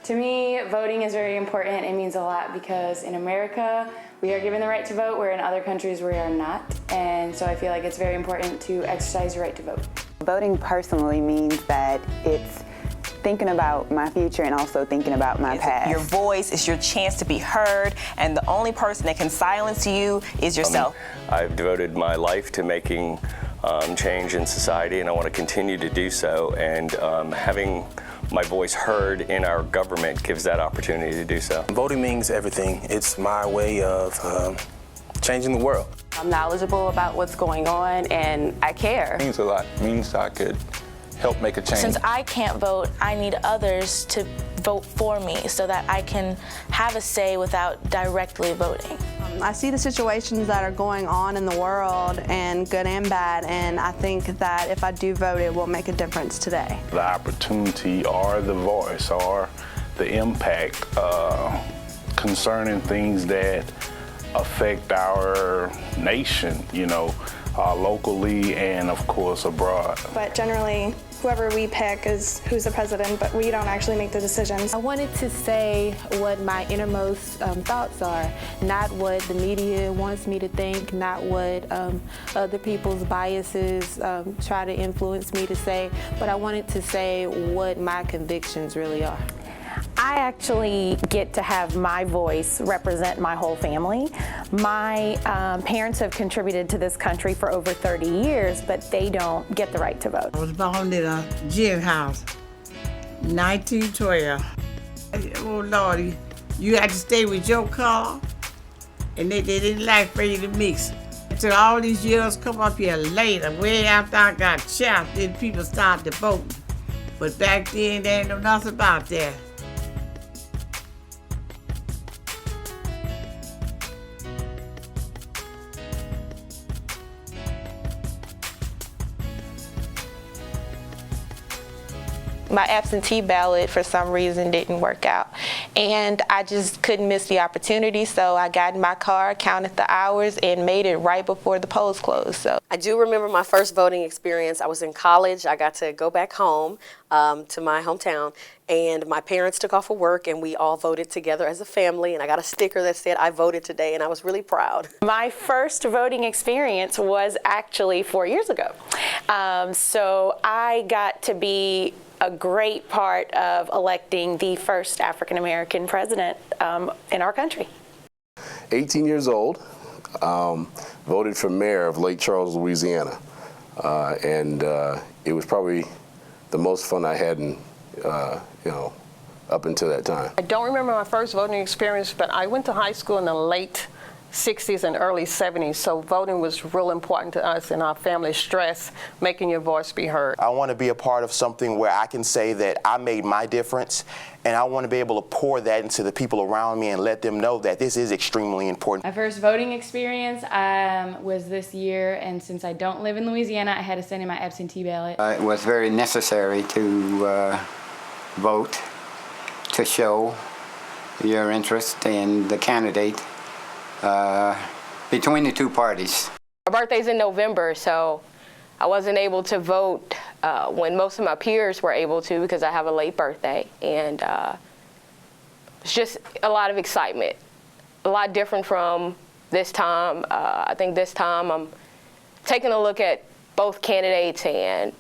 To me, voting is very important. It means a lot because in America, we are given the right to vote, where in other countries we are not. And so I feel like it's very important to exercise your right to vote. Voting personally means that it's thinking about my future and also thinking about my past. Your voice is your chance to be heard, and the only person that can silence you is yourself. I've devoted my life to making change in society, and I want to continue to do so. And having my voice heard in our government gives that opportunity to do so. Voting means everything. It's my way of changing the world. I'm knowledgeable about what's going on, and I care. It means a lot. It means I could help make a change. Since I can't vote, I need others to vote for me so that I can have a say without directly voting. I see the situations that are going on in the world, and good and bad, and I think that if I do vote, it will make a difference today. The opportunity or the voice or the impact concerning things that affect our nation, you know, locally and of course abroad. But generally, whoever we pick is who's the president, but we don't actually make the decisions. I wanted to say what my innermost thoughts are, not what the media wants me to think, not what other people's biases try to influence me to say, but I wanted to say what my convictions really are. I actually get to have my voice represent my whole family. My parents have contributed to this country for over 30 years, but they don't get the right to vote. I was born in a jailhouse, 1912. Oh, Lordy, you had to stay with your car, and they didn't like for you to mix. Until all these years come up here later, way after I got chapped, then people started voting. But back then, they didn't know nothing about that. My absentee ballot, for some reason, didn't work out. And I just couldn't miss the opportunity, so I got in my car, counted the hours, and made it right before the polls closed. So I do remember my first voting experience. I was in college. I got to go back home to my hometown, and my parents took off of work, and we all voted together as a family, and I got a sticker that said, "I voted today," and I was really proud. My first voting experience was actually 4 years ago. So I got to be a great part of electing the first African-American president in our country. 18 years old, voted for mayor of Lake Charles, Louisiana. And it was probably the most fun I had in, up until that time. I don't remember my first voting experience, but I went to high school in the late 60s and early 70s, so voting was real important to us, and our family stressed making your voice be heard. I want to be a part of something where I can say that I made my difference, and I want to be able to pour that into the people around me and let them know that this is extremely important. My first voting experience was this year, and since I don't live in Louisiana, I had to send in my absentee ballot. It was very necessary to vote, to show your interest in the candidate between the two parties. My birthday's in November, so I wasn't able to vote when most of my peers were able to because I have a late birthday, and it's just a lot of excitement, a lot different from this time. I think this time I'm taking a look at both candidates and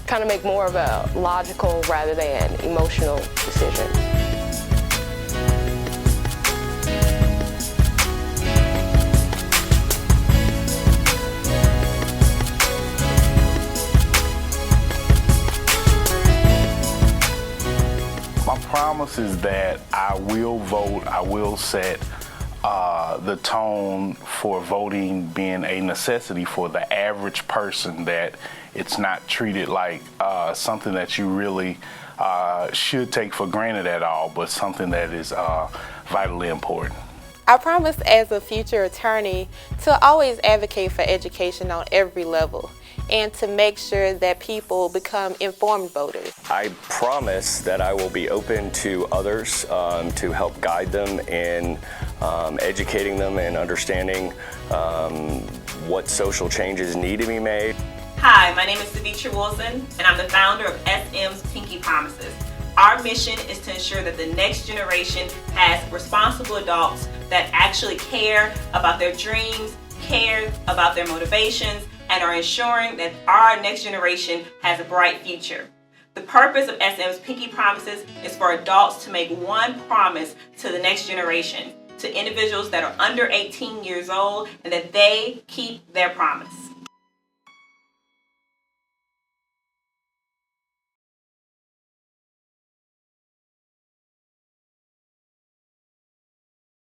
kind of make more of a logical rather than emotional decision. My promise is that I will vote. I will set the tone for voting being a necessity for the average person, that it's not treated like something that you really should take for granted at all, but something that is vitally important. I promise as a future attorney to always advocate for education on every level and to make sure that people become informed voters. I promise that I will be open to others to help guide them in educating them and understanding what social changes need to be made. Hi, my name is Savitra Wilson, and I'm the founder of SM's Pinky Promises. Our mission is to ensure that the next generation has responsible adults that actually care about their dreams, care about their motivations, and are ensuring that our next generation has a bright future. The purpose of SM's Pinky Promises is for adults to make one promise to the next generation, to individuals that are under 18 years old, and that they keep their promise.